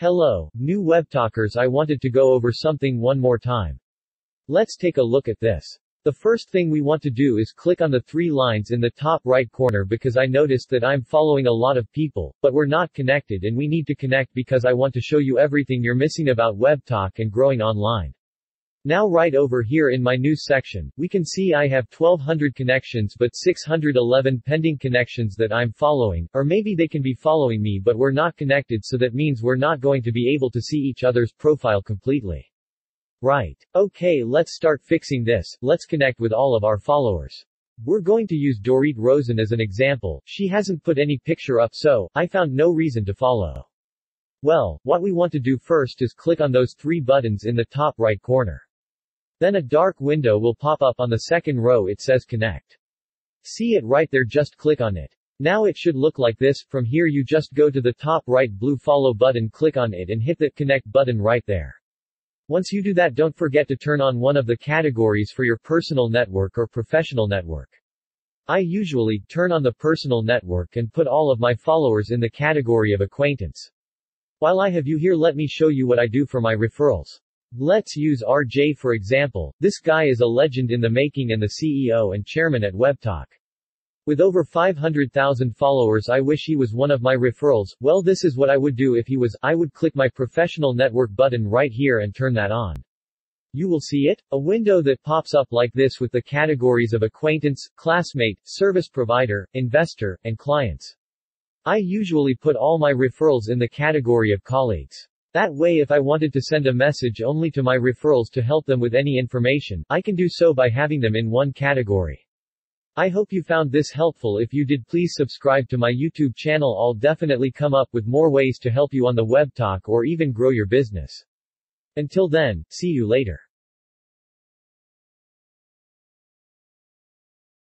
Hello, new webtalkers. I wanted to go over something one more time. Let's take a look at this. The first thing we want to do is click on the three lines in the top right corner because I noticed that I'm following a lot of people, but we're not connected and we need to connect because I want to show you everything you're missing about Webtalk and growing online. Now right over here in my news section, we can see I have 1200 connections but 611 pending connections that I'm following, or maybe they can be following me but we're not connected, so that means we're not going to be able to see each other's profile completely. Right. Okay, let's start fixing this. Let's connect with all of our followers. We're going to use Dorit Rosen as an example. She hasn't put any picture up, so I found no reason to follow. Well, what we want to do first is click on those three buttons in the top right corner. Then a dark window will pop up on the second row. It says connect. See it right there, just click on it. Now it should look like this. From here you just go to the top right blue follow button, click on it and hit that connect button right there. Once you do that, don't forget to turn on one of the categories for your personal network or professional network. I usually turn on the personal network and put all of my followers in the category of acquaintance. While I have you here, let me show you what I do for my referrals. Let's use RJ for example. This guy is a legend in the making and the CEO and chairman at Webtalk. With over 500,000 followers, I wish he was one of my referrals. Well, this is what I would do if he was. I would click my professional network button right here and turn that on. You will see it, a window that pops up like this with the categories of acquaintance, classmate, service provider, investor, and clients. I usually put all my referrals in the category of colleagues. That way, if I wanted to send a message only to my referrals to help them with any information, I can do so by having them in one category. I hope you found this helpful. If you did, please subscribe to my YouTube channel. I'll definitely come up with more ways to help you on the Webtalk or even grow your business. Until then, see you later.